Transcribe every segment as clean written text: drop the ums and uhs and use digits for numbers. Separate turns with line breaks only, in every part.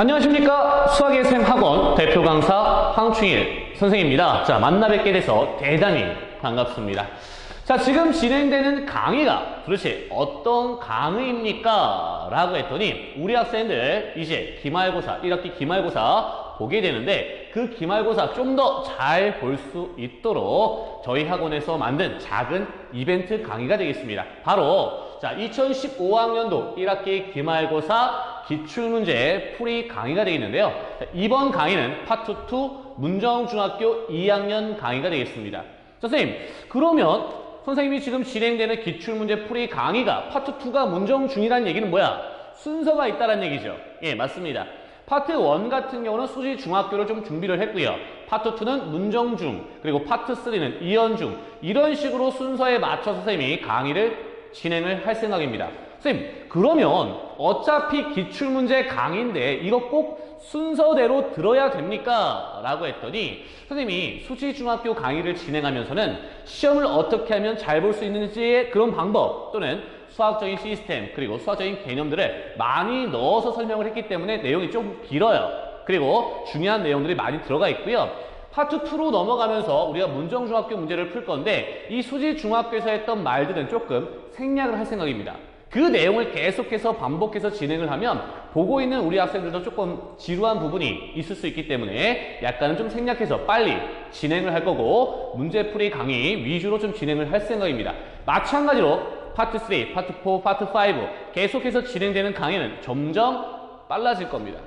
안녕하십니까. 수학의 샘 학원 대표 강사 황충일 선생님입니다. 자, 만나 뵙게 돼서 대단히 반갑습니다. 자, 지금 진행되는 강의가 도대체 어떤 강의입니까? 라고 했더니 우리 학생들 이제 기말고사, 1학기 기말고사 보게 되는데 그 기말고사 좀 더 잘 볼 수 있도록 저희 학원에서 만든 작은 이벤트 강의가 되겠습니다. 바로 자, 2015학년도 1학기 기말고사 기출문제 풀이 강의가 되겠는데요. 자, 이번 강의는 파트 2 문정중학교 2학년 강의가 되겠습니다. 자, 선생님, 그러면 선생님이 지금 진행되는 기출문제 풀이 강의가 파트 2가 문정 중이라는 얘기는 뭐야? 순서가 있다는 얘기죠. 예, 맞습니다. 파트 1 같은 경우는 수지 중학교를 좀 준비를 했고요. 파트 2는 문정 중, 그리고 파트 3는 이연 중, 이런 식으로 순서에 맞춰서 선생님이 강의를 진행을 할 생각입니다. 선생님, 그러면 어차피 기출문제 강의인데 이거 꼭 순서대로 들어야 됩니까? 라고 했더니 선생님이 수지중학교 강의를 진행하면서는 시험을 어떻게 하면 잘 볼 수 있는지의 그런 방법 또는 수학적인 시스템 그리고 수학적인 개념들을 많이 넣어서 설명을 했기 때문에 내용이 좀 길어요. 그리고 중요한 내용들이 많이 들어가 있고요. 파트 2로 넘어가면서 우리가 문정중학교 문제를 풀 건데 이 수지중학교에서 했던 말들은 조금 생략을 할 생각입니다. 그 내용을 계속해서 반복해서 진행을 하면 보고 있는 우리 학생들도 조금 지루한 부분이 있을 수 있기 때문에 약간은 좀 생략해서 빨리 진행을 할 거고 문제풀이 강의 위주로 좀 진행을 할 생각입니다. 마찬가지로 파트 3, 파트 4, 파트 5 계속해서 진행되는 강의는 점점 빨라질 겁니다.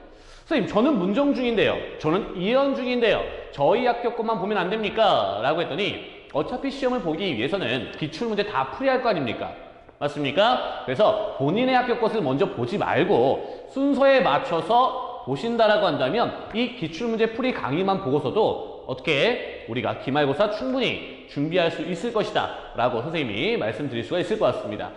선생님, 저는 문정 중인데요. 저는 이연 중인데요. 저희 학교 것만 보면 안 됩니까? 라고 했더니 어차피 시험을 보기 위해서는 기출문제 다 풀이할 거 아닙니까? 맞습니까? 그래서 본인의 학교 것을 먼저 보지 말고 순서에 맞춰서 보신다라고 한다면 이 기출문제 풀이 강의만 보고서도 어떻게 우리가 기말고사 충분히 준비할 수 있을 것이다 라고 선생님이 말씀드릴 수가 있을 것 같습니다.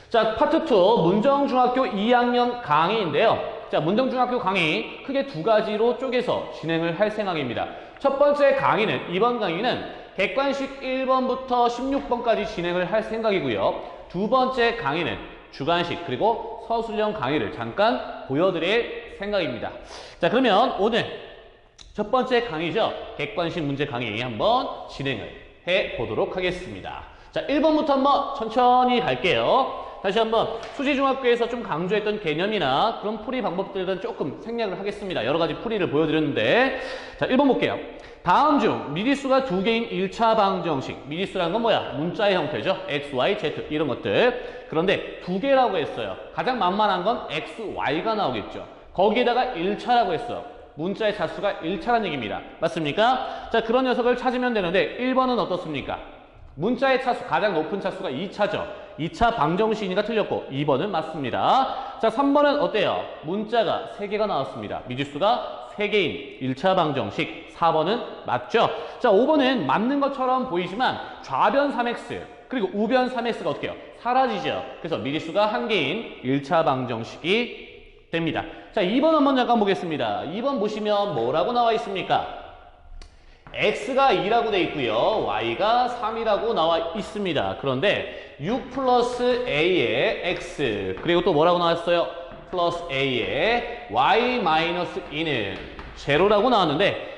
자, 파트 2 문정중학교 2학년 강의인데요. 자, 문정중학교 강의 크게 두 가지로 쪼개서 진행을 할 생각입니다. 첫 번째 강의는 이번 강의는 객관식 1번부터 16번까지 진행을 할 생각이고요. 두 번째 강의는 주관식 그리고 서술형 강의를 잠깐 보여드릴 생각입니다. 자, 그러면 오늘 첫 번째 강의죠. 객관식 문제 강의 한번 진행을 해보도록 하겠습니다. 자, 1번부터 한번 천천히 갈게요. 다시 한번 수지중학교에서 좀 강조했던 개념이나 그런 풀이 방법들은 조금 생략을 하겠습니다. 여러 가지 풀이를 보여드렸는데 자, 1번 볼게요. 다음 중 미지수가 두 개인 1차 방정식. 미지수라는 건 뭐야? 문자의 형태죠. x, y, z 이런 것들. 그런데 두 개라고 했어요. 가장 만만한 건 x, y가 나오겠죠. 거기에다가 1차라고 했어요. 문자의 차수가 1차라는 얘기입니다. 맞습니까? 자, 그런 녀석을 찾으면 되는데 1번은 어떻습니까? 문자의 차수, 가장 높은 차수가 2차죠. 2차 방정식이니까 틀렸고 2번은 맞습니다. 자, 3번은 어때요? 문자가 3개가 나왔습니다. 미지수가 3개인 1차 방정식. 4번은 맞죠? 자, 5번은 맞는 것처럼 보이지만 좌변 3x 그리고 우변 3x가 어떻게 해요? 사라지죠. 그래서 미지수가 1개인 1차 방정식이 됩니다. 자, 2번 한번 잠깐 보겠습니다. 2번 보시면 뭐라고 나와 있습니까? x가 2라고 돼 있고요. y가 3이라고 나와 있습니다. 그런데 6 플러스 a의 x 그리고 또 뭐라고 나왔어요? 플러스 a의 y 마이너스 2는 제로라고 나왔는데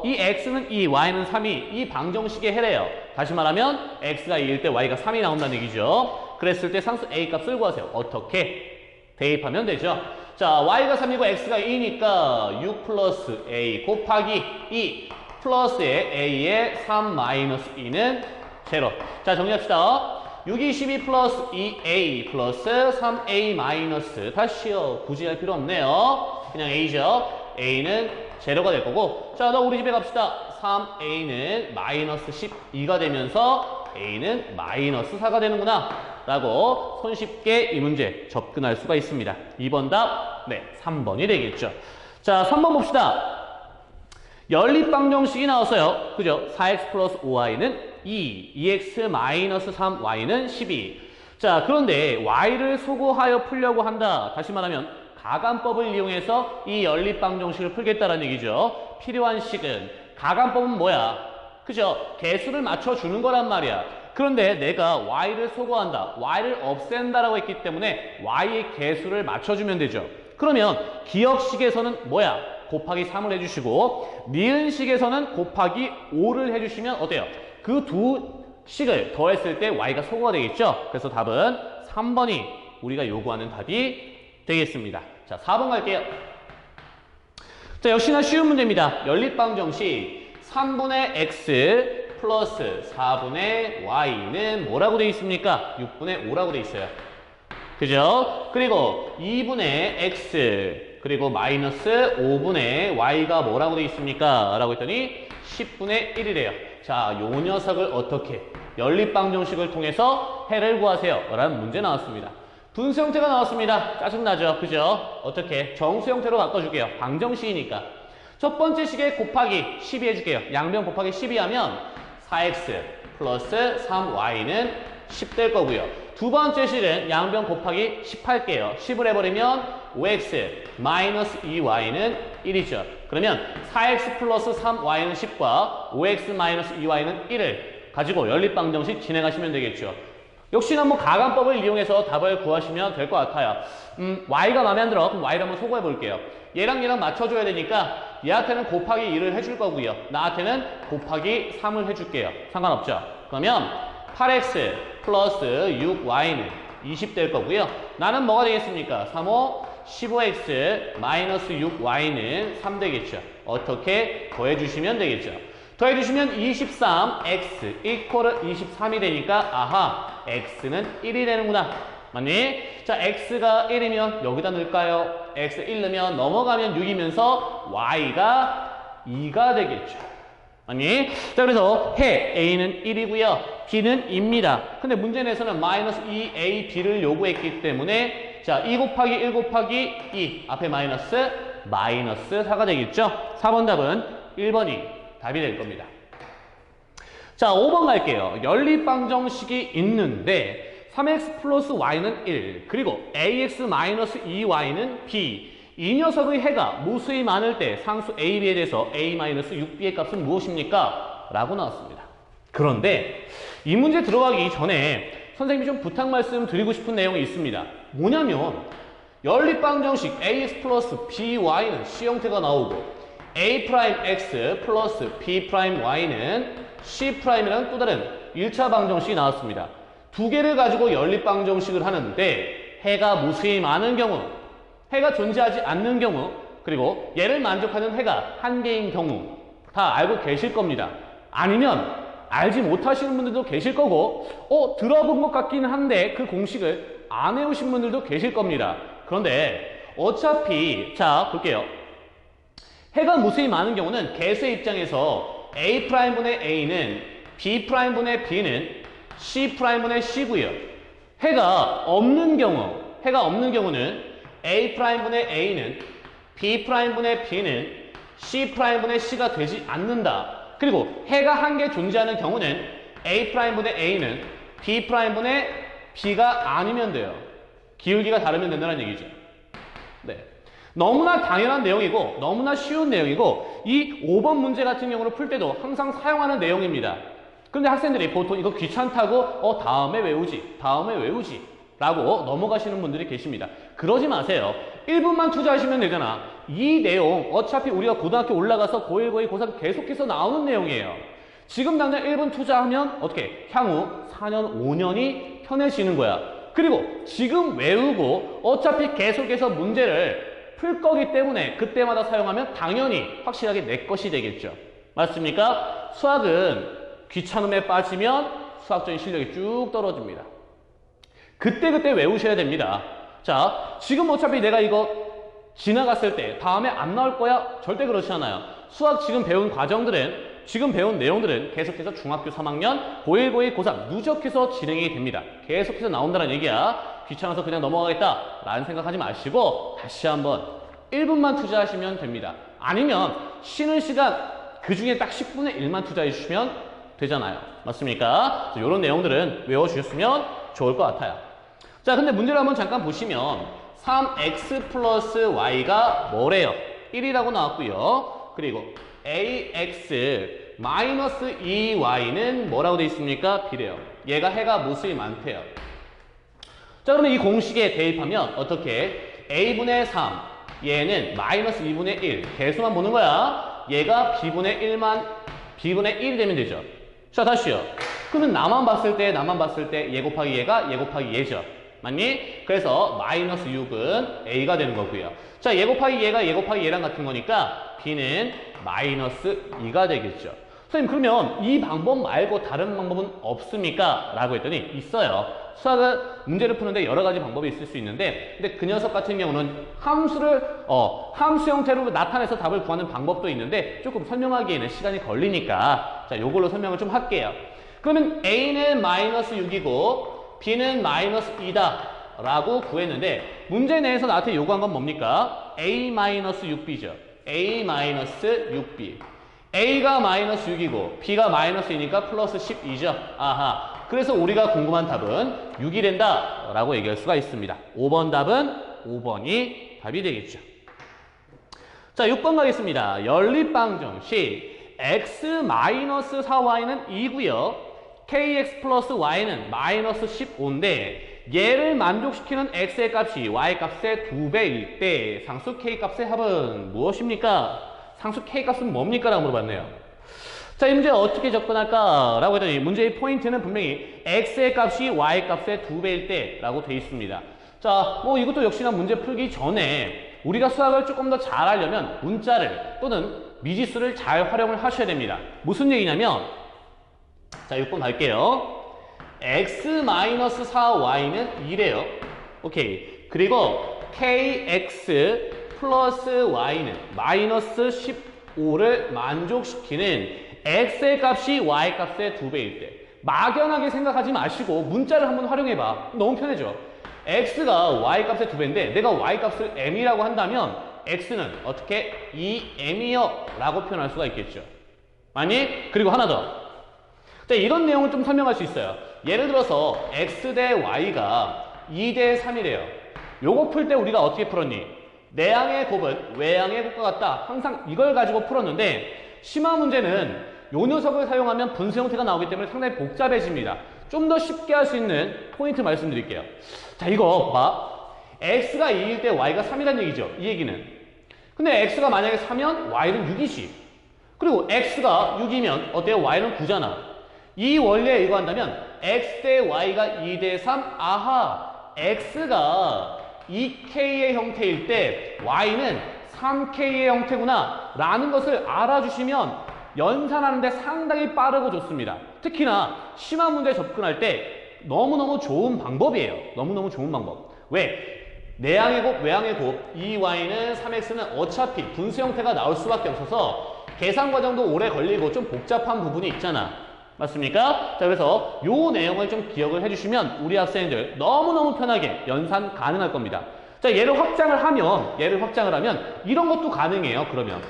이 x는 2, y는 3이 이 방정식에 해래요. 다시 말하면 x가 2일 때 y가 3이 나온다는 얘기죠. 그랬을 때 상수 a 값을 구하세요. 어떻게? 대입하면 되죠. 자, y가 3이고 x가 2니까 6 플러스 a 곱하기 2 플러스의 a의 3 마이너스 2는 제로. 자, 정리합시다. 6이 12 플러스 2a 플러스 3a 마이너스 다시요. 굳이 할 필요 없네요. 그냥 a죠. a는 제로가 될 거고 자, 너 우리 집에 갑시다. 3a는 마이너스 12가 되면서 a는 마이너스 4가 되는구나 라고 손쉽게 이 문제 접근할 수가 있습니다. 2번 답, 네, 3번이 되겠죠. 자, 3번 봅시다. 연립방정식이 나왔어요. 그죠? 4x 플러스 5y는 2, 2x 마이너스 3y는 12. 자, 그런데 y를 소거하여 풀려고 한다. 다시 말하면 가간법을 이용해서 이 연립방정식을 풀겠다는 얘기죠. 필요한 식은 가간법은 뭐야? 그죠? 개수를 맞춰주는 거란 말이야. 그런데 내가 y를 소거한다, y를 없앤다라고 했기 때문에 y의 개수를 맞춰주면 되죠. 그러면 기억식에서는 뭐야? 곱하기 3을 해주시고 니은식에서는 곱하기 5를 해주시면 어때요? 그 두 식을 더했을 때 y가 소거가 되겠죠? 그래서 답은 3번이 우리가 요구하는 답이 되겠습니다. 자, 4번 갈게요. 자, 역시나 쉬운 문제입니다. 연립방정식 3분의 x 플러스 4분의 y는 뭐라고 되어 있습니까? 6분의 5라고 되어 있어요. 그죠? 그리고 2분의 x 그리고 마이너스 5분의 y가 뭐라고 되어 있습니까? 라고 했더니 10분의 1이래요. 자, 요 녀석을 어떻게 연립방정식을 통해서 해를 구하세요. 라는 문제 나왔습니다. 분수 형태가 나왔습니다. 짜증나죠? 그죠? 어떻게? 정수 형태로 바꿔줄게요. 방정식이니까. 첫 번째 식에 곱하기 12 해줄게요. 양변 곱하기 12 하면 4x 플러스 3y는 10 될 거고요. 두 번째 식은 양변 곱하기 10 할게요. 10을 해버리면 5x 마이너스 2y는 1이죠. 그러면 4x 플러스 3y는 10과 5x 마이너스 2y는 1을 가지고 연립방정식 진행하시면 되겠죠. 역시나 뭐 가감법을 이용해서 답을 구하시면 될 것 같아요. y가 마음에 안 들어. 그럼 y를 한번 소거해 볼게요. 얘랑 얘랑 맞춰줘야 되니까 얘한테는 곱하기 2를 해줄 거고요. 나한테는 곱하기 3을 해줄게요. 상관없죠. 그러면 8x 플러스 6y는 20 될 거고요. 나는 뭐가 되겠습니까? 3호 15x 마이너스 6y는 3 되겠죠. 어떻게 더해주시면 되겠죠. 더해주시면 23x 이퀄을 23이 되니까 아하 x는 1이 되는구나. 맞니? 자, x가 1이면 여기다 넣을까요? x 1 넣으면 넘어가면 6이면서 y가 2가 되겠죠. 맞니? 자, 그래서 해 a는 1이고요. b는 2입니다. 근데 문제 내에서는 마이너스 2a b를 요구했기 때문에 자, 2 곱하기 1 곱하기 2 앞에 마이너스 4가 되겠죠. 4번 답은 1번이 답이 될 겁니다. 자, 5번 갈게요. 연립방정식이 있는데 3x 플러스 y는 1 그리고 ax 마이너스 2y는 b 이 녀석의 해가 무수히 많을 때 상수 a, b에 대해서 a 마이너스 6b의 값은 무엇입니까? 라고 나왔습니다. 그런데 이 문제 들어가기 전에 선생님이 좀 부탁 말씀 드리고 싶은 내용이 있습니다. 뭐냐면 연립방정식 ax 플러스 by는 c 형태가 나오고 a'(x) 플러스 b'y는 c'이라는 또 다른 1차 방정식이 나왔습니다. 두 개를 가지고 연립방정식을 하는데 해가 무수히 많은 경우, 해가 존재하지 않는 경우, 그리고 얘를 만족하는 해가 한 개인 경우 다 알고 계실 겁니다. 아니면 알지 못하시는 분들도 계실 거고 들어본 것 같긴 한데 그 공식을 안 외우신 분들도 계실 겁니다. 그런데 어차피 자 볼게요. 해가 무수히 많은 경우는 개수의 입장에서 A'분의 A는 B'분의 B는 C'분의 C고요. 해가 없는 경우는 A'분의 A는 B'분의 B는 C'분의 C가 되지 않는다. 그리고 해가 한 개 존재하는 경우는 A'분의 A는 B'분의 B가 아니면 돼요. 기울기가 다르면 된다는 얘기죠. 네. 너무나 당연한 내용이고 너무나 쉬운 내용이고 이 5번 문제 같은 경우를 풀 때도 항상 사용하는 내용입니다. 그런데 학생들이 보통 이거 귀찮다고 다음에 외우지 라고 넘어가시는 분들이 계십니다. 그러지 마세요. 1분만 투자하시면 되잖아. 이 내용 어차피 우리가 고등학교 올라가서 고1, 고2, 고3 계속해서 나오는 내용이에요. 지금 당장 1분 투자하면 어떻게 향후 4년, 5년이 편해지는 거야. 그리고 지금 외우고 어차피 계속해서 문제를 풀 거기 때문에 그때마다 사용하면 당연히 확실하게 내 것이 되겠죠. 맞습니까? 수학은 귀찮음에 빠지면 수학적인 실력이 쭉 떨어집니다. 그때그때 외우셔야 됩니다. 자, 지금 어차피 내가 이거 지나갔을 때 다음에 안 나올 거야? 절대 그렇지 않아요. 수학 지금 배운 과정들은 지금 배운 내용들은 계속해서 중학교 3학년, 고1, 고2, 고3 누적해서 진행이 됩니다. 계속해서 나온다는 얘기야. 귀찮아서 그냥 넘어가겠다 라는 생각하지 마시고 다시 한번 1분만 투자하시면 됩니다. 아니면 쉬는 시간 그 중에 딱 10분의 1만 투자해 주시면 되잖아요. 맞습니까? 이런 내용들은 외워주셨으면 좋을 것 같아요. 자, 근데 문제를 한번 잠깐 보시면 3x 플러스 y가 뭐래요? 1이라고 나왔고요. 그리고 ax 마이너스 2y는 뭐라고 되어 있습니까? b래요. 얘가 해가 무수히 많대요. 자, 그러면 이 공식에 대입하면 어떻게 a분의 3, 얘는 마이너스 2분의 1. 개수만 보는 거야. 얘가 b분의 1이 되면 되죠. 자, 다시요. 그러면 나만 봤을 때 얘 곱하기 얘가 얘 곱하기 얘죠. 맞니? 그래서 마이너스 6은 a가 되는 거고요. 자, 얘 곱하기 얘가 얘 곱하기 얘랑 같은 거니까 b는 마이너스 2가 되겠죠. 선생님, 그러면 이 방법 말고 다른 방법은 없습니까? 라고 했더니 있어요. 수학은 문제를 푸는데 여러 가지 방법이 있을 수 있는데, 근데 그 녀석 같은 경우는 함수 형태로 나타내서 답을 구하는 방법도 있는데 조금 설명하기에는 시간이 걸리니까 자, 요걸로 설명을 좀 할게요. 그러면 a는 마이너스 6이고 b는 마이너스 2다 라고 구했는데, 문제 내에서 나한테 요구한 건 뭡니까? a 마이너스 6b죠. a 마이너스 6b. a가 마이너스 6이고 b가 마이너스 2니까 플러스 12죠. 아하. 그래서 우리가 궁금한 답은 6이 된다 라고 얘기할 수가 있습니다. 5번 답은 5번이 답이 되겠죠. 자, 6번 가겠습니다. 연립방정식 x 마이너스 4y는 2고요. kx 플러스 y는 마이너스 15인데 얘를 만족시키는 x의 값이 y 값의 2배일 때 상수 k 값의 합은 무엇입니까? 상수 k 값은 뭡니까? 라고 물어봤네요. 자, 이 문제 어떻게 접근할까? 라고 했더니 문제의 포인트는 분명히 x의 값이 y 값의 2배일 때 라고 돼 있습니다. 자, 이것도 역시나 문제 풀기 전에 우리가 수학을 조금 더 잘하려면 문자를 또는 미지수를 잘 활용을 하셔야 됩니다. 무슨 얘기냐면, 자, 6번 갈게요. x-4y는 2래요. 오케이. 그리고 kx 플러스 y는 마이너스 15를 만족시키는 x의 값이 y 값의 2배일 때, 막연하게 생각하지 마시고 문자를 한번 활용해봐. 너무 편해져. x가 y 값의 2배인데 내가 y 값을 m이라고 한다면 x는 어떻게 2m이요 라고 표현할 수가 있겠죠. 아니? 그리고 하나 더. 자, 이런 내용을 좀 설명할 수 있어요. 예를 들어서 x 대 y가 2 대 3이래요. 요거 풀 때 우리가 어떻게 풀었니? 내양의 곱은 외양의 곱과 같다. 항상 이걸 가지고 풀었는데 심화 문제는 요 녀석을 사용하면 분수 형태가 나오기 때문에 상당히 복잡해집니다. 좀 더 쉽게 할 수 있는 포인트 말씀드릴게요. 자, 이거 봐. x가 2일 때 y가 3이라는 얘기죠. 이 얘기는. 근데 x가 만약에 4면 y는 6이지. 그리고 x가 6이면 어때요? y는 9잖아. 이 원리에 의거한다면 x 대 y가 2 대 3. 아하. x가 2k의 형태일 때 y는 3k의 형태구나 라는 것을 알아주시면 연산하는데 상당히 빠르고 좋습니다. 특히나 심화 문제에 접근할 때 너무너무 좋은 방법이에요. 너무너무 좋은 방법. 왜? 내양의 곱, 외양의 곱, 2y는 3x는 어차피 분수 형태가 나올 수밖에 없어서 계산 과정도 오래 걸리고 좀 복잡한 부분이 있잖아. 맞습니까? 자, 그래서 요 내용을 좀 기억을 해주시면 우리 학생들 너무너무 편하게 연산 가능할 겁니다. 자, 얘를 확장을 하면 이런 것도 가능해요. 그러면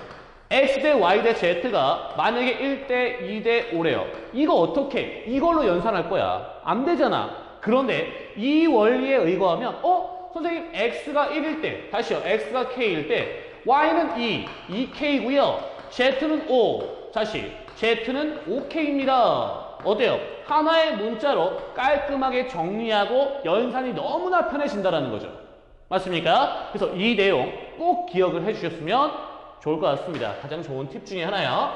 x 대 y 대 z가 만약에 1대 2 대 5래요. 이거 어떻게? 이걸로 연산할 거야. 안 되잖아. 그런데 이 원리에 의거하면 선생님 x가 1일 때, 다시요. x가 k일 때 y는 2k고요. z는 5. 다시 z는 5k입니다. 어때요? 하나의 문자로 깔끔하게 정리하고 연산이 너무나 편해진다는 거죠. 맞습니까? 그래서 이 내용 꼭 기억을 해주셨으면 좋을 것 같습니다. 가장 좋은 팁 중에 하나요.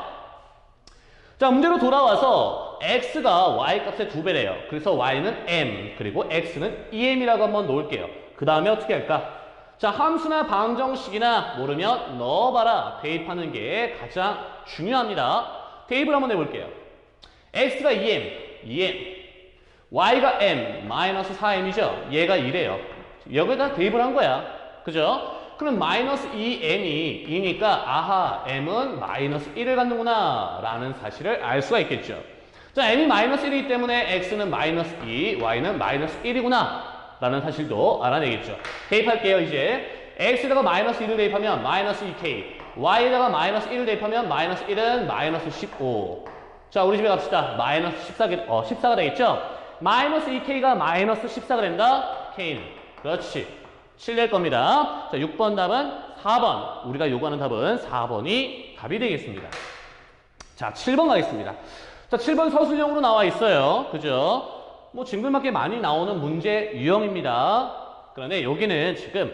자, 문제로 돌아와서 x가 y 값의 2배래요. 그래서 y는 m, 그리고 x는 2m이라고 한번 놓을게요. 그 다음에 어떻게 할까? 자, 함수나 방정식이나 모르면 넣어봐라. 대입하는 게 가장 중요합니다. 대입을 한번 해볼게요. x가 2m, y가 m, 마이너스 4m이죠. 얘가 2래요. 여기다 대입을 한 거야. 그죠? 그럼 마이너스 2m이 2니까 아하, m은 마이너스 1을 갖는구나 라는 사실을 알 수가 있겠죠. 자, m이 마이너스 1이기 때문에 x는 마이너스 2, y는 마이너스 1이구나 라는 사실도 알아내겠죠. 대입할게요. 이제 x에다가 마이너스 1을 대입하면 마이너스 2k, y에다가 마이너스 1을 대입하면 마이너스 1은 마이너스 15. 자, 우리 집에 갑시다. 마이너스 14가 되겠죠? 마이너스 2k가 마이너스 14가 된다. k는. 그렇지. 7 낼 겁니다. 자, 6번 답은 4번. 우리가 요구하는 답은 4번이 답이 되겠습니다. 자, 7번 가겠습니다. 자, 7번 서술형으로 나와 있어요. 그죠? 뭐 징글맞게 많이 나오는 문제 유형입니다. 그런데 여기는 지금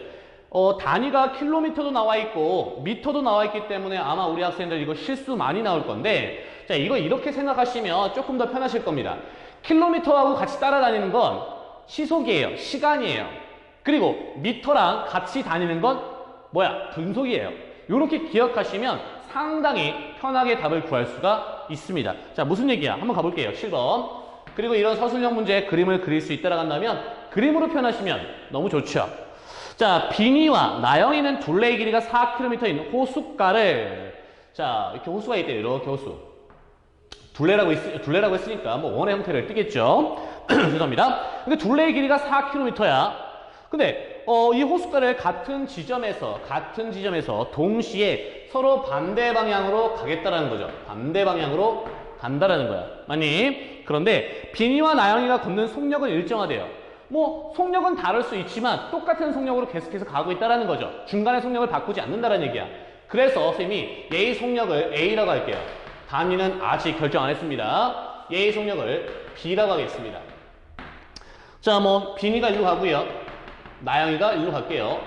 단위가 킬로미터도 나와 있고 미터도 나와 있기 때문에 아마 우리 학생들 이거 실수 많이 나올 건데, 자, 이거 이렇게 생각하시면 조금 더 편하실 겁니다. 킬로미터하고 같이 따라다니는 건 시속이에요. 시간이에요. 그리고 미터랑 같이 다니는 건 뭐야? 분속이에요. 이렇게 기억하시면 상당히 편하게 답을 구할 수가 있습니다. 자, 무슨 얘기야? 한번 가볼게요. 7번. 그리고 이런 서술형 문제에 그림을 그릴 수 있다라고 한다면 그림으로 표현하시면 너무 좋죠. 자, 비니와 나영이는 둘레의 길이가 4km인 호숫가를, 자, 이렇게 호수가 있대요. 이렇게 호수. 둘레라고 했으니까 뭐 원의 형태를 띠겠죠. 죄송합니다. 근데 둘레의 길이가 4km야. 근데 이 호숫가를 같은 지점에서 동시에 서로 반대 방향으로 가겠다라는 거죠. 반대 방향으로 간다라는 거야. 맞니? 그런데 비니와 나영이가 걷는 속력은 일정하대요. 뭐 속력은 다를 수 있지만 똑같은 속력으로 계속해서 가고 있다라는 거죠. 중간에 속력을 바꾸지 않는다라는 얘기야. 그래서 선생님이 얘의 속력을 A라고 할게요. 단위는 아직 결정 안 했습니다. 얘의 속력을 B라고 하겠습니다. 자, 뭐 비니가 일로 가고요. 나영이가 일로 갈게요.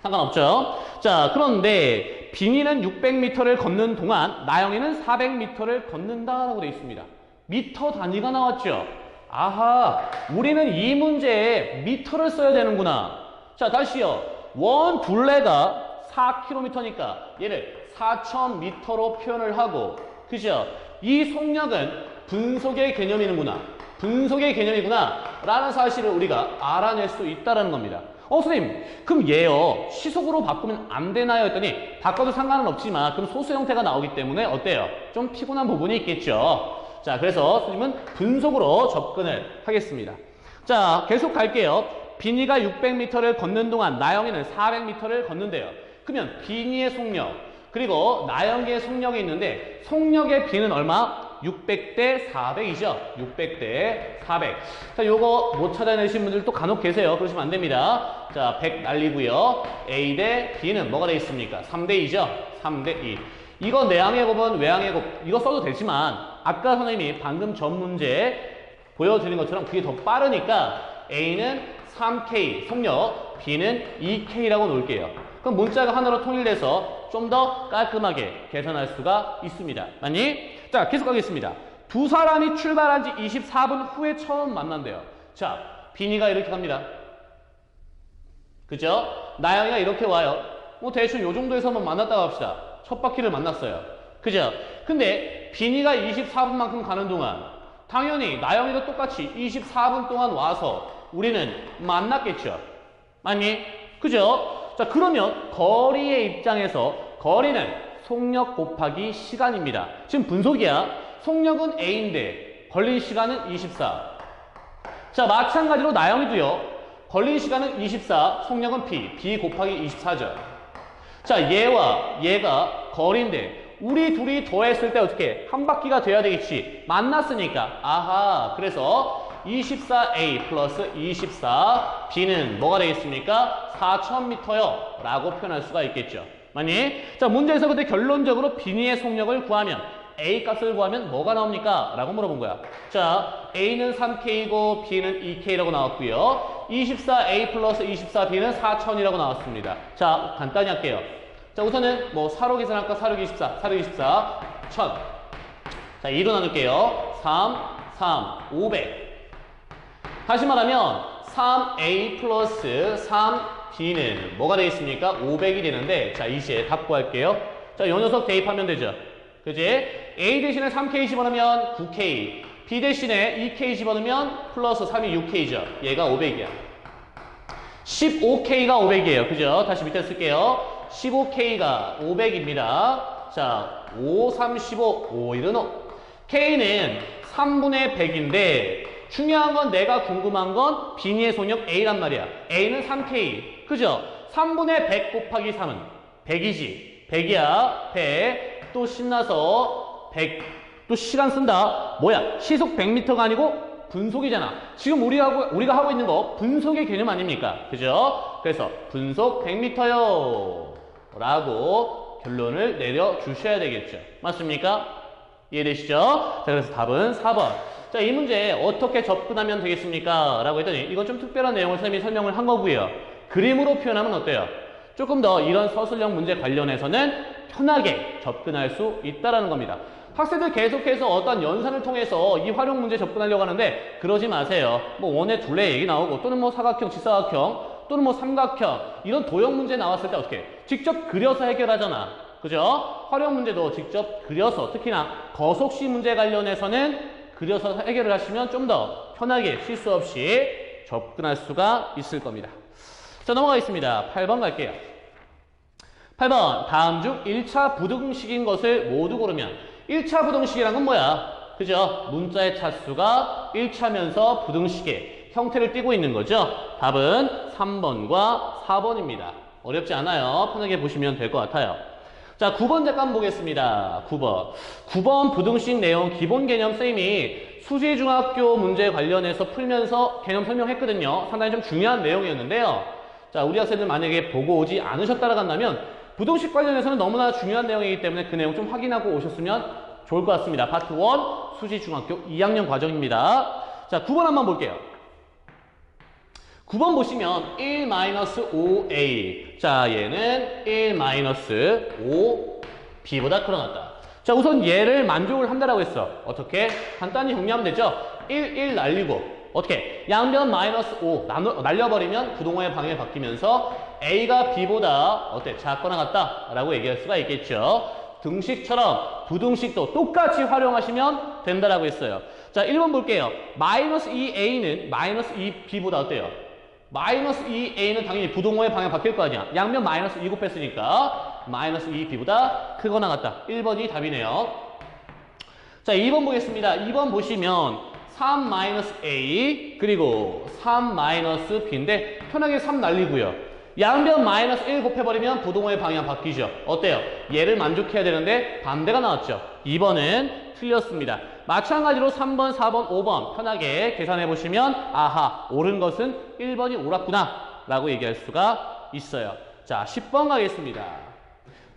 상관없죠? 자, 그런데 비니는 600m를 걷는 동안 나영이는 400m를 걷는다라고 되어 있습니다. 미터 단위가 나왔죠? 아하, 우리는 이 문제에 미터를 써야 되는구나. 자, 다시요. 원 둘레가 4km니까 얘를 4000m로 표현을 하고, 그죠? 이 속력은 분속의 개념이구나. 분속의 개념이구나. 라는 사실을 우리가 알아낼 수 있다는 겁니다. 선생님, 그럼 얘요. 시속으로 바꾸면 안 되나요? 했더니, 바꿔도 상관은 없지만, 그럼 소수 형태가 나오기 때문에 어때요? 좀 피곤한 부분이 있겠죠. 자, 그래서 선생님은 분속으로 접근을 하겠습니다. 자, 계속 갈게요. 비니가 600m를 걷는 동안 나영이는 400m를 걷는데요. 그러면 비니의 속력, 그리고 나영이의 속력이 있는데, 속력의 비는 얼마? 600대 400이죠. 600대 400. 자, 요거 못 찾아내신 분들도 간혹 계세요. 그러시면 안 됩니다. 자, 100 날리고요. A 대 B는 뭐가 되겠습니까? 3대 2죠. 3대 2. 이거 내항의 곱은 외항의 곱, 이거 써도 되지만 아까 선생님이 방금 전 문제 보여드린 것처럼 그게 더 빠르니까 A는 3K 속력, B는 2K라고 놓을게요. 그럼 문자가 하나로 통일돼서 좀 더 깔끔하게 계산할 수가 있습니다. 맞니? 자, 계속 가겠습니다. 두 사람이 출발한 지 24분 후에 처음 만난대요. 자, 비니가 이렇게 갑니다. 그죠? 나영이가 이렇게 와요. 뭐 대충 요 정도에서만 만났다고 합시다. 첫 바퀴를 만났어요. 그죠? 근데 비니가 24분만큼 가는 동안 당연히 나영이도 똑같이 24분 동안 와서 우리는 만났겠죠. 맞니? 그죠? 자, 그러면 거리의 입장에서 거리는 속력 곱하기 시간입니다. 지금 분속이야. 속력은 A인데 걸린 시간은 24. 자, 마찬가지로 나영이도요. 걸린 시간은 24, 속력은 B 곱하기 24죠. 자, 얘와 얘가 거리인데 우리 둘이 더했을 때 어떻게 한 바퀴가 돼야 되겠지. 만났으니까. 아하, 그래서 24A 플러스 24B는 뭐가 되겠습니까? 4000m요 라고 표현할 수가 있겠죠. 맞니? 자, 문제에서 근데 결론적으로 비니의 속력을 구하면 A 값을 구하면 뭐가 나옵니까? 라고 물어본 거야. 자, A는 3K고 B는 2K라고 나왔고요. 24A 플러스 24B는 4000이라고 나왔습니다. 자, 간단히 할게요. 자, 우선은 뭐 4로 계산할까? 4, 6, 24, 4, 6, 24, 1000. 자, 2로 나눌게요. 3, 500. 다시 말하면 3A 플러스 3B는 뭐가 되겠습니까? 500이 되는데, 자, 이제 답 구할게요. 자, 요 녀석 대입하면 되죠. 그지? A 대신에 3K 집어넣으면 9K, B 대신에 2K 집어넣으면 플러스 3이 6K죠. 얘가 500이야. 15K가 500이에요. 그죠? 다시 밑에 쓸게요. 15K가 500입니다. 자, 5, 3, 15, 5, 1은 5. K는 3분의 100인데 중요한 건 내가 궁금한 건 비니의 속력 A란 말이야. A는 3K. 그죠? 3분의 100 곱하기 3은 100이지. 100이야. 100. 또 신나서 100. 또 시간 쓴다. 뭐야? 시속 100m가 아니고 분속이잖아. 지금 우리가 하고 있는 거 분속의 개념 아닙니까? 그죠? 그래서 분속 100m요. 라고 결론을 내려주셔야 되겠죠. 맞습니까? 이해되시죠? 자, 그래서 답은 4번. 자, 이 문제 어떻게 접근하면 되겠습니까? 라고 했더니 이건 좀 특별한 내용을 선생님이 설명을 한 거고요. 그림으로 표현하면 어때요? 조금 더 이런 서술형 문제 관련해서는 편하게 접근할 수 있다는 겁니다. 학생들 계속해서 어떤 연산을 통해서 이 활용 문제 접근하려고 하는데 그러지 마세요. 뭐 원의 둘레 얘기 나오고 또는 뭐 사각형, 직사각형 또는 뭐 삼각형 이런 도형 문제 나왔을 때 어떻게? 직접 그려서 해결하잖아. 그죠? 활용 문제도 직접 그려서 특히나 거속시 문제 관련해서는 그려서 해결을 하시면 좀 더 편하게 실수 없이 접근할 수가 있을 겁니다. 자, 넘어가겠습니다. 8번 갈게요. 8번 다음 중 1차 부등식인 것을 모두 고르면 1차 부등식이란 건 뭐야? 그죠? 문자의 차수가 1차면서 부등식의 형태를 띠고 있는 거죠. 답은 3번과 4번입니다. 어렵지 않아요. 편하게 보시면 될 것 같아요. 자, 9번 잠깐 보겠습니다. 9번 부등식 내용 기본 개념 쌤이 수지중학교 문제 관련해서 풀면서 개념 설명했거든요. 상당히 좀 중요한 내용이었는데요. 자, 우리 학생들 만약에 보고 오지 않으셨다라 간다면 부등식 관련해서는 너무나 중요한 내용이기 때문에 그 내용 좀 확인하고 오셨으면 좋을 것 같습니다. 파트 1 수지중학교 2학년 과정입니다. 자, 9번 한번 볼게요. 9번 보시면 1-5a. 자, 얘는 1-5b보다 크어났다. 자, 우선 얘를 만족을 한다라고 했어. 어떻게? 간단히 정리하면 되죠. 1 날리고 어떻게? 양변 -5 날려버리면 부동호의 방향이 바뀌면서 a가 b보다 어때? 작거나 같다 라고 얘기할 수가 있겠죠. 등식처럼 부등식도 똑같이 활용하시면 된다라고 했어요. 자, 1번 볼게요. -2a는 -2b보다 어때요? -2a는 당연히 부동호의 방향 바뀔 거 아니야. 양면 -2 곱했으니까 -2b보다 크거나 같다. 1번이 답이네요. 자, 2번 보겠습니다. 2번 보시면 3-a 그리고 3-b인데 편하게 3 날리고요. 양변 -1 곱해버리면 부동호의 방향 바뀌죠. 어때요? 얘를 만족해야 되는데 반대가 나왔죠. 2번은 틀렸습니다. 마찬가지로 3번, 4번, 5번 편하게 계산해보시면 아하, 옳은 것은 1번이 옳았구나 라고 얘기할 수가 있어요. 자, 10번 가겠습니다.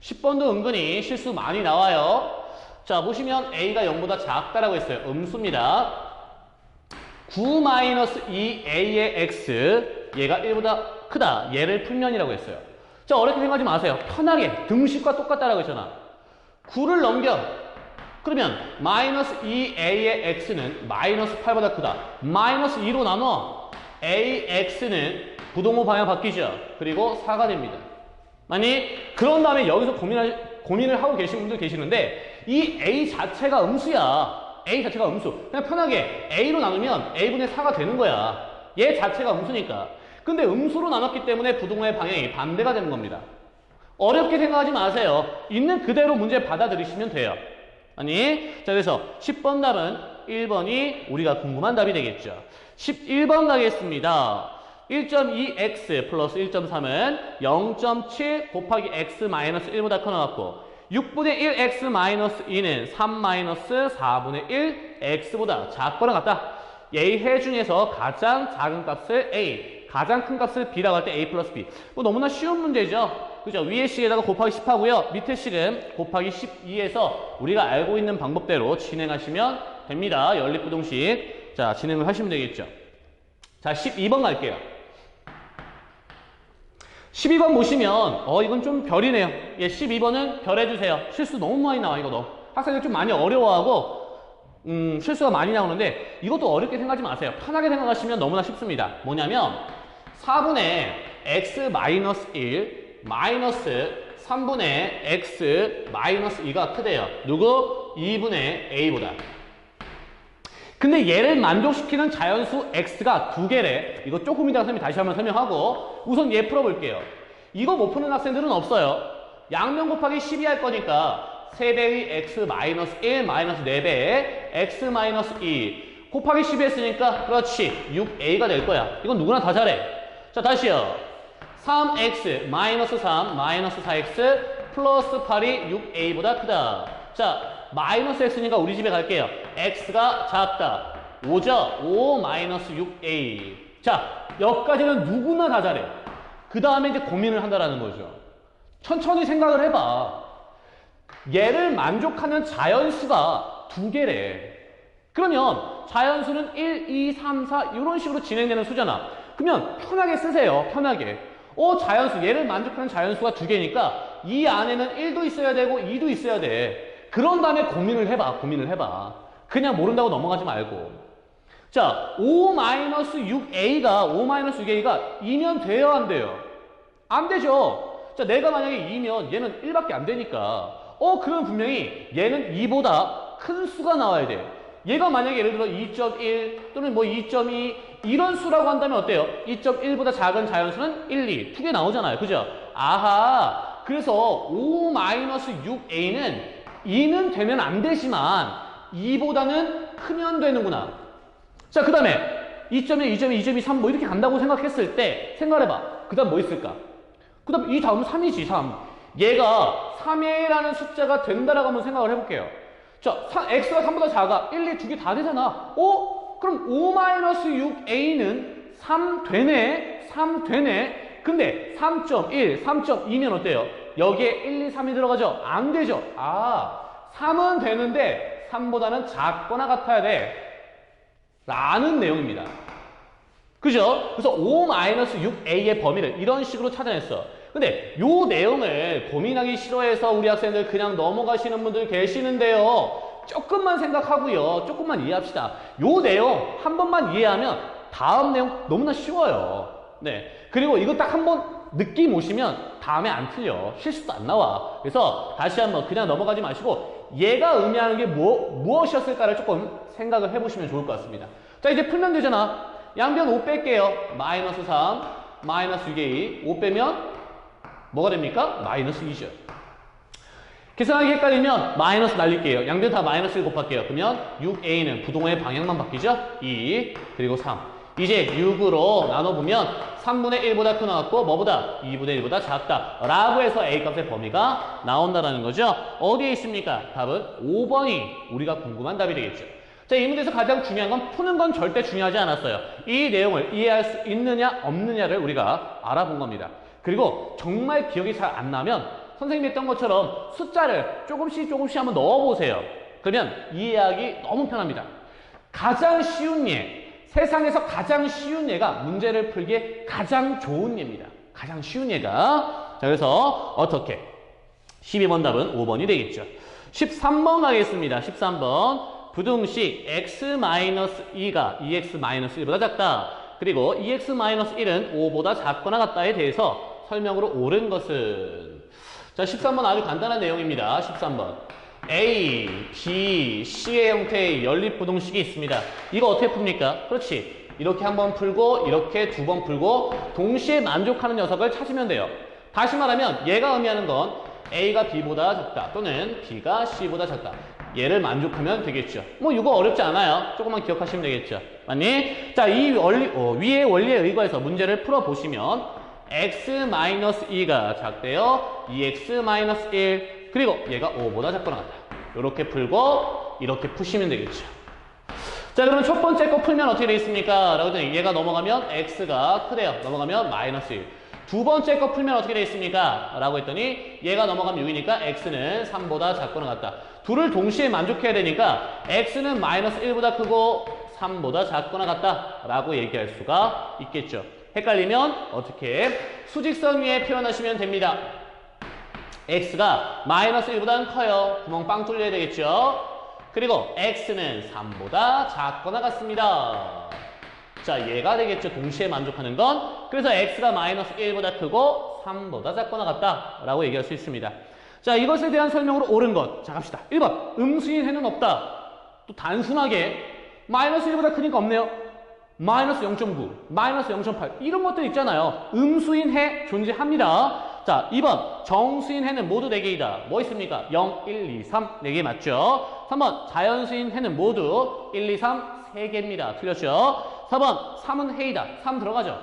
10번도 은근히 실수 많이 나와요. 자, 보시면 a가 0보다 작다라고 했어요. 음수입니다. 9-2a의 x 얘가 1보다 크다. 얘를 풀면이라고 했어요. 자, 어렵게 생각하지 마세요. 편하게 등식과 똑같다라고 했잖아. 9를 넘겨. 그러면 -2a의 x는 -8보다 크다. -2로 나눠 ax는 부동호 방향 바뀌죠. 그리고 4가 됩니다. 아니 그런 다음에 여기서 고민을 하고 계신 분들 계시는데 이 a 자체가 음수야. a 자체가 음수. 그냥 편하게 a로 나누면 a분의 4가 되는 거야. 얘 자체가 음수니까. 근데 음수로 나눴기 때문에 부동호의 방향이 반대가 되는 겁니다. 어렵게 생각하지 마세요. 있는 그대로 문제 받아들이시면 돼요. 아니, 자, 그래서 10번 답은 1번이 우리가 궁금한 답이 되겠죠. 11번 가겠습니다. 1.2x 플러스 1.3은 0.7 곱하기 x 마이너스 1보다 커나갔고 6분의 1x 마이너스 2는 3 마이너스 4분의 1 x보다 작거나 같다. 얘의 중에서 가장 작은 값을 a, 가장 큰 값을 b라고 할 때 a 플러스 b. 뭐 너무나 쉬운 문제죠. 그죠? 위의 식에다가 곱하기 10 하고요. 밑에 식은 곱하기 12에서 우리가 알고 있는 방법대로 진행하시면 됩니다. 연립부등식. 자, 진행을 하시면 되겠죠. 자, 12번 갈게요. 12번 보시면 이건 좀 별이네요. 예, 12번은 별 해주세요. 실수 너무 많이 나와 이거 학생들 좀 많이 어려워하고 실수가 많이 나오는데 이것도 어렵게 생각하지 마세요. 편하게 생각하시면 너무나 쉽습니다. 뭐냐면 4분의 x 마이너스 1 마이너스 3분의 x 마이너스 2가 크대요. 누구? 2분의 a보다. 근데 얘를 만족시키는 자연수 x가 2개래. 이거 조금 이따가 선생님이 다시 한번 설명하고 우선 얘 풀어볼게요. 이거 못 푸는 학생들은 없어요. 양면 곱하기 12 할 거니까 3배의 x 마이너스 1 마이너스 4배의 x 마이너스 2 곱하기 12 했으니까 그렇지 6a가 될 거야. 이건 누구나 다 잘해. 자, 다시요. 3x 마이너스 3 마이너스 4x 플러스 8이 6a보다 크다. 자, 마이너스 x니까 우리 집에 갈게요. x가 작다. 5죠? 5 마이너스 6a. 자, 여기까지는 누구나 다 잘해. 그 다음에 이제 고민을 한다라는 거죠. 천천히 생각을 해봐. 얘를 만족하는 자연수가 2개래. 그러면 자연수는 1, 2, 3, 4 이런 식으로 진행되는 수잖아. 그러면 편하게 쓰세요. 편하게. 자연수, 얘를 만족하는 자연수가 두 개니까 이 안에는 1도 있어야 되고 2도 있어야 돼. 그런 다음에 고민을 해봐. 그냥 모른다고 넘어가지 말고. 자, 5-6a가 2면 돼요, 안 돼요? 안 되죠. 자, 내가 만약에 2면 얘는 1밖에 안 되니까 그러면 분명히 얘는 2보다 큰 수가 나와야 돼. 얘가 만약에 예를 들어 2.1 또는 뭐 2.2 이런 수라고 한다면 어때요? 2.1보다 작은 자연수는 1, 2 두 개 나오잖아요. 그죠? 아하, 그래서 5-6a는 2는 되면 안 되지만 2보다는 크면 되는구나. 자, 그 다음에 2.1, 2.2, 2.2, 3 뭐 이렇게 간다고 생각했을 때 생각해봐. 그 다음 뭐 있을까? 그 다음 이 다음은 3이지, 3. 얘가 3이라는 숫자가 된다라고 한번 생각을 해볼게요. 자, x가 3보다 작아. 1, 2 두 개 다 되잖아. 그럼 5-6a는 3 되네? 3 되네? 근데 3.1, 3.2면 어때요? 여기에 1, 2, 3이 들어가죠? 안 되죠? 3은 되는데 3보다는 작거나 같아야 돼. 라는 내용입니다. 그죠? 그래서 5-6a의 범위를 이런 식으로 찾아냈어. 근데 요 내용을 고민하기 싫어해서 우리 학생들 그냥 넘어가시는 분들 계시는데요. 조금만 생각하고요. 조금만 이해합시다. 요 내용 한 번만 이해하면 다음 내용 너무나 쉬워요. 네. 그리고 이거 딱 한 번 느낌 오시면 다음에 안 틀려. 실수도 안 나와. 그래서 다시 한번 그냥 넘어가지 마시고 얘가 의미하는 게 무엇이었을까를 조금 생각을 해보시면 좋을 것 같습니다. 자, 이제 풀면 되잖아. 양변 5 뺄게요. -3, -6a. 5 빼면 뭐가 됩니까? -2죠. 계산하기 헷갈리면 마이너스 날릴게요. 양변 다 마이너스를 곱할게요. 그러면 6a는 부동호의 방향만 바뀌죠? 2, 그리고 3. 이제 6으로 나눠보면 3분의 1보다 큰 것 같고 뭐보다? 2분의 1보다 작다. 라고 해서 a값의 범위가 나온다는 거죠. 어디에 있습니까? 답은 5번이 우리가 궁금한 답이 되겠죠. 자, 이 문제에서 가장 중요한 건 푸는 건 절대 중요하지 않았어요. 이 내용을 이해할 수 있느냐 없느냐를 우리가 알아본 겁니다. 그리고 정말 기억이 잘 안 나면 선생님이 했던 것처럼 숫자를 조금씩 한번 넣어보세요. 그러면 이해하기 너무 편합니다. 가장 쉬운 예, 세상에서 가장 쉬운 예가 문제를 풀기에 가장 좋은 예입니다. 가장 쉬운 예가. 자, 그래서 어떻게? 12번 답은 5번이 되겠죠. 13번 가겠습니다. 13번. 부등식 x-2가 2x-1보다 작다. 그리고 2x-1은 5보다 작거나 같다에 대해서 설명으로 옳은 것은. 자, 13번 아주 간단한 내용입니다. 13번. A, B, C의 형태의 연립부등식이 있습니다. 이거 어떻게 풉니까? 그렇지. 이렇게 한 번 풀고 이렇게 두 번 풀고 동시에 만족하는 녀석을 찾으면 돼요. 다시 말하면 얘가 의미하는 건 A가 B보다 작다 또는 B가 C보다 작다. 얘를 만족하면 되겠죠. 뭐 이거 어렵지 않아요. 조금만 기억하시면 되겠죠. 맞니? 자, 이 위의 원리에 의거해서 문제를 풀어보시면 x-2가 작대요. 2x-1 그리고 얘가 5보다 작거나 같다. 이렇게 풀고 이렇게 푸시면 되겠죠. 자, 그러면 첫 번째 거 풀면 어떻게 되겠습니까? 라고 했더니 얘가 넘어가면 x가 크대요. 넘어가면 -1. 두 번째 거 풀면 어떻게 되겠습니까? 라고 했더니 얘가 넘어가면 6이니까 x는 3보다 작거나 같다. 둘을 동시에 만족해야 되니까 x는 -1보다 크고 3보다 작거나 같다 라고 얘기할 수가 있겠죠. 헷갈리면 어떻게? 수직선 위에 표현하시면 됩니다. x가 -1보다는 커요. 구멍 빵 뚫려야 되겠죠. 그리고 x는 3보다 작거나 같습니다. 자, 얘가 되겠죠. 동시에 만족하는 건. 그래서 x가 -1보다 크고 3보다 작거나 같다 라고 얘기할 수 있습니다. 자, 이것에 대한 설명으로 옳은 것. 자, 갑시다. 1번. 음수인 해는 없다. 또 단순하게 -1보다 크니까 없네요. -0.9, -0.8 이런 것들 있잖아요. 음수인 해 존재합니다. 자, 2번. 정수인 해는 모두 4개이다. 뭐 있습니까? 0, 1, 2, 3 4개 맞죠? 3번. 자연수인 해는 모두 1, 2, 3 3개입니다. 틀렸죠? 4번. 3은 해이다. 3 들어가죠?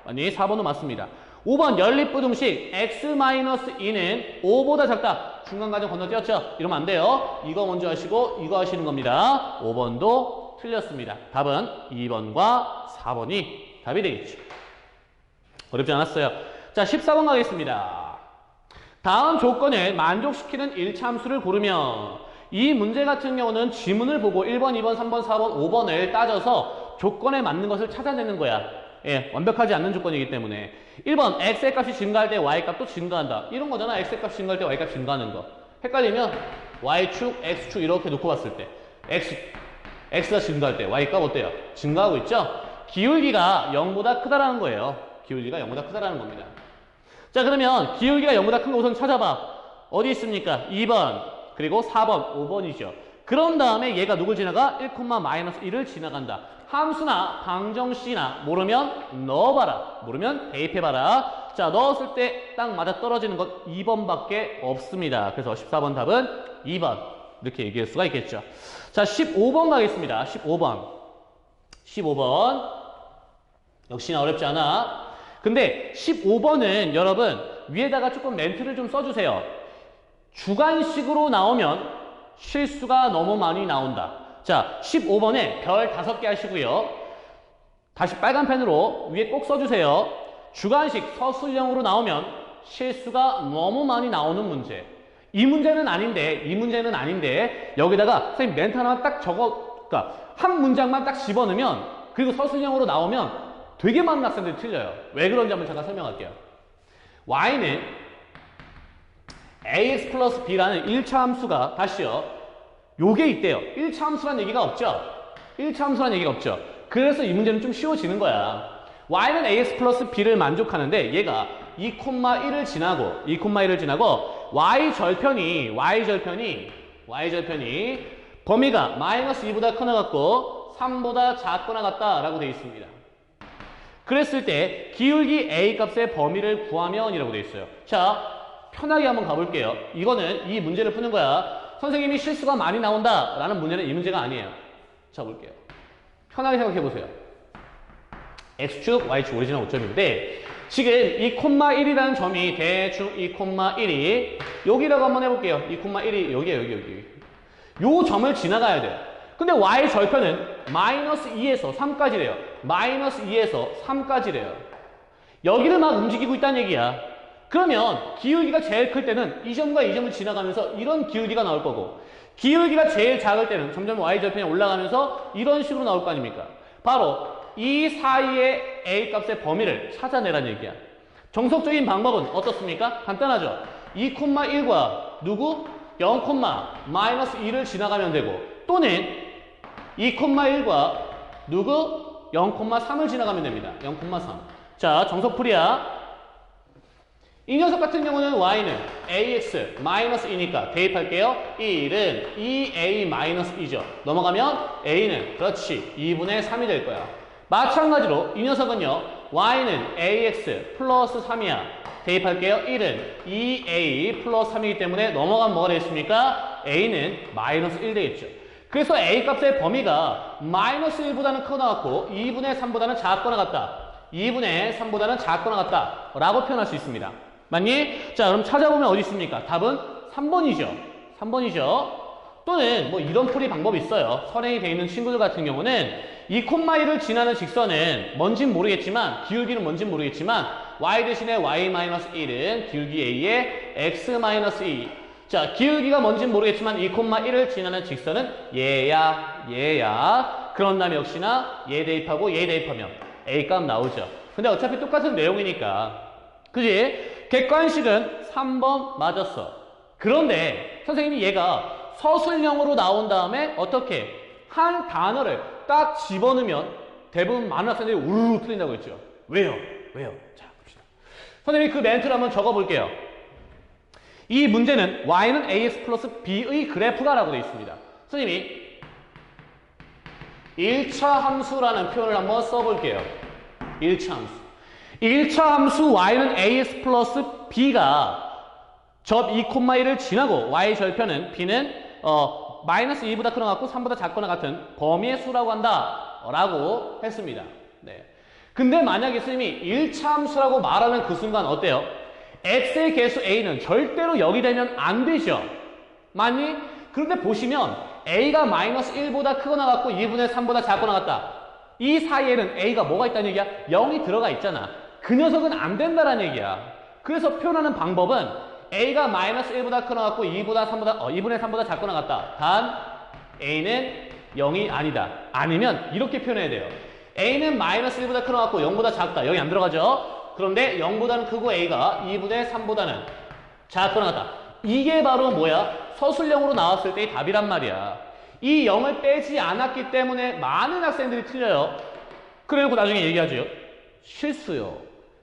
아니, 4번도 맞습니다. 5번. 연립부등식 x-2는 5보다 작다. 중간 과정 건너뛰었죠? 이러면 안 돼요. 이거 먼저 하시고 이거 하시는 겁니다. 5번도 틀렸습니다. 답은 2번과 4번이 답이 되겠죠. 어렵지 않았어요. 자, 14번 가겠습니다. 다음 조건을 만족시키는 1참수를 고르면 이 문제 같은 경우는 지문을 보고 1번, 2번, 3번, 4번, 5번을 따져서 조건에 맞는 것을 찾아내는 거야. 예, 완벽하지 않는 조건이기 때문에 1번 x의 값이 증가할 때 y 값도 증가한다. 이런 거잖아. x의 값이 증가할 때 y 값이 증가하는 거. 헷갈리면 y축, x축 이렇게 놓고 봤을 때 x가 증가할 때 y 값 어때요? 증가하고 있죠? 기울기가 0보다 크다라는 거예요. 기울기가 0보다 크다라는 겁니다. 자, 그러면 기울기가 0보다 큰 거 우선 찾아봐. 어디 있습니까? 2번, 그리고 4번, 5번이죠. 그런 다음에 얘가 누굴 지나가? 1,-1을 지나간다. 함수나 방정식이나 모르면 넣어봐라. 모르면 대입해봐라. 자, 넣었을 때 딱 맞아 떨어지는 건 2번밖에 없습니다. 그래서 14번 답은 2번. 이렇게 얘기할 수가 있겠죠. 자, 15번 가겠습니다. 15번. 15번. 역시나 어렵지 않아. 근데 15번은 여러분 위에다가 조금 멘트를 좀 써주세요. 주관식으로 나오면 실수가 너무 많이 나온다. 자, 15번에 별 5개 하시고요. 다시 빨간 펜으로 위에 꼭 써주세요. 주관식 서술형으로 나오면 실수가 너무 많이 나오는 문제. 이 문제는 아닌데 여기다가 선생님 멘트 하나만 딱 그러니까 한 문장만 딱 집어넣으면 그리고 서술형으로 나오면 되게 많은 학생들이 틀려요. 왜 그런지 한번 잠깐 설명할게요. y는 ax 플러스 b라는 1차 함수가 다시요. 요게 있대요. 1차 함수란 얘기가 없죠. 1차 함수란 얘기가 없죠. 그래서 이 문제는 좀 쉬워지는 거야. y는 ax 플러스 b를 만족하는데 얘가 2,1을 지나고 y절편이 범위가 마이너스 2보다 커나 같고 3보다 작거나 같다라고 되어 있습니다. 그랬을 때 기울기 a 값의 범위를 구하면 이라고 되어 있어요. 자, 편하게 한번 가볼게요. 이거는 이 문제를 푸는 거야. 선생님이 실수가 많이 나온다라는 문제는 이 문제가 아니에요. 자, 볼게요. 편하게 생각해보세요. x축, y축 오리지널 5점인데 지금 2,1이라는 점이 대충 2,1이 여기라고 한번 해볼게요. 2,1이 여기. 요 점을 지나가야 돼요. 근데 y 절편은 마이너스 2에서 3까지래요. 마이너스 2에서 3까지래요. 여기를 막 움직이고 있다는 얘기야. 그러면 기울기가 제일 클 때는 이 점과 이 점을 지나가면서 이런 기울기가 나올 거고 기울기가 제일 작을 때는 점점 y절편이 올라가면서 이런 식으로 나올 거 아닙니까? 바로 이 사이의 a 값의 범위를 찾아내라는 얘기야. 정석적인 방법은 어떻습니까? 간단하죠. 2,1과 누구? 0,-2를 지나가면 되고 또는 2,1과 누구? 0,3을 지나가면 됩니다. 0,3. 자, 정석풀이야. 이 녀석 같은 경우는 y는 ax-2니까 대입할게요. 1은 2a-2죠. 넘어가면 a는 그렇지 2분의 3이 될 거야. 마찬가지로 이 녀석은요. y는 ax 플러스 3이야. 대입할게요. 1은 2a 플러스 3이기 때문에 넘어가면 뭐가 되겠습니까? a는 마이너스 1 되겠죠. 그래서 a 값의 범위가 마이너스 1보다는 크거나 같고 2분의 3보다는 작거나 같다. 2분의 3보다는 작거나 같다. 라고 표현할 수 있습니다. 맞니? 자, 그럼 찾아보면 어디 있습니까? 답은 3번이죠. 3번이죠. 또는 뭐 이런 풀이 방법이 있어요. 선행이 되어 있는 친구들 같은 경우는 2,1을 지나는 직선은 뭔진 모르겠지만 기울기는 뭔진 모르겠지만 y 대신에 y-1은 기울기 a의 x-2. 자, 기울기가 뭔진 모르겠지만 2,1을 지나는 직선은 얘야. 그런 다음에 역시나 얘 대입하고 얘 대입하면 a 값 나오죠. 근데 어차피 똑같은 내용이니까. 그지? 객관식은 3번 맞았어. 그런데 선생님이 얘가 서술형으로 나온 다음에 어떻게 한 단어를 딱 집어넣으면 대부분 많은 학생들이 우르르 틀린다고 했죠. 왜요? 자, 봅시다. 선생님이 그 멘트를 한번 적어볼게요. 이 문제는 y는 ax 플러스 b의 그래프다라고 되어 있습니다. 선생님이 1차 함수라는 표현을 한번 써볼게요. 1차 함수. 1차 함수 y는 ax 플러스 b가 접 2,1을 지나고 y 절편은 b는 마이너스 2보다 크거나 같고 3보다 작거나 같은 범위의 수라고 한다 라고 했습니다. 네. 근데 만약에 선생님이 1차 함수라고 말하는 그 순간 어때요? x의 개수 a는 절대로 0이 되면 안 되죠. 맞니? 그런데 보시면 a가 마이너스 1보다 크거나 같고 2분의 3보다 작거나 같다. 이 사이에는 a가 뭐가 있다는 얘기야? 0이 들어가 있잖아. 그 녀석은 안 된다라는 얘기야. 그래서 표현하는 방법은 a가 마이너스 1보다 크거나 같고 2분의 3보다 작거나 같다. 단 a는 0이 아니다. 아니면 이렇게 표현해야 돼요. A는 마이너스 1보다 크고 0보다 작다. 여기 안 들어가죠? 그런데 0보다는 크고 A가 2분의 3보다는 작고 나갔다. 이게 바로 뭐야? 서술형으로 나왔을 때의 답이란 말이야. 이 0을 빼지 않았기 때문에 많은 학생들이 틀려요. 그래놓고 나중에 얘기하죠. 실수요.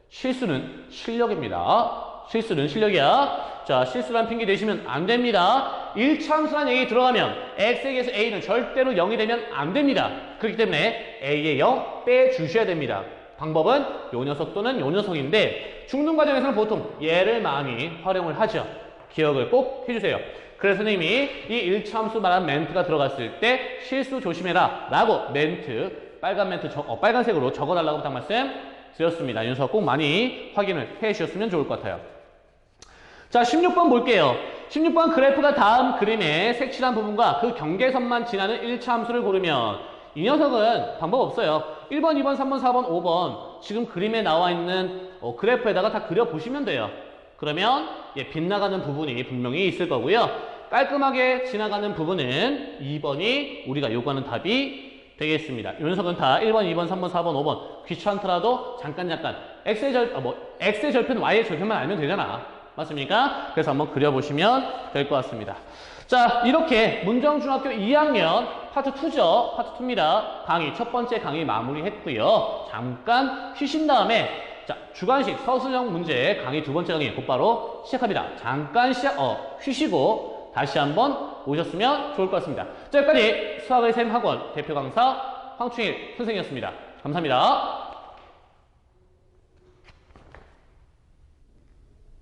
실수는 실력입니다. 실수는 실력이야. 자, 실수란 핑계 대시면 안 됩니다. 1차함수란 얘기 들어가면 x에게서 a는 절대로 0이 되면 안 됩니다. 그렇기 때문에 a의 0 빼주셔야 됩니다. 방법은 요 녀석 또는 요 녀석인데 중등 과정에서는 보통 얘를 많이 활용을 하죠. 기억을 꼭 해주세요. 그래서 선생님이 이 1차함수 말한 멘트가 들어갔을 때 실수 조심해라 라고 멘트 빨간색으로 적어달라고 부탁 말씀 드렸습니다. 이 녀석 꼭 많이 확인을 해 주셨으면 좋을 것 같아요. 자, 16번 볼게요. 16번 그래프가 다음 그림의 색칠한 부분과 그 경계선만 지나는 1차 함수를 고르면 이 녀석은 방법 없어요. 1번, 2번, 3번, 4번, 5번 지금 그림에 나와 있는 그래프에다가 다 그려보시면 돼요. 그러면 빗나가는 부분이 분명히 있을 거고요. 깔끔하게 지나가는 부분은 2번이 우리가 요구하는 답이 되겠습니다. 이 녀석은 다 1번, 2번, 3번, 4번, 5번 귀찮더라도 잠깐 X의 절편, Y의 절편만 알면 되잖아. 맞습니까? 그래서 한번 그려보시면 될 것 같습니다. 자, 이렇게 문정중학교 2학년 파트 2죠. 파트 2입니다. 강의, 첫 번째 강의 마무리했고요. 잠깐 쉬신 다음에 자, 주관식 서술형 문제 강의 두 번째 강의 곧바로 시작합니다. 잠깐 쉬시고 다시 한번 오셨으면 좋을 것 같습니다. 자, 여기까지 수학의 샘 학원 대표 강사 황충일 선생님이었습니다. 감사합니다.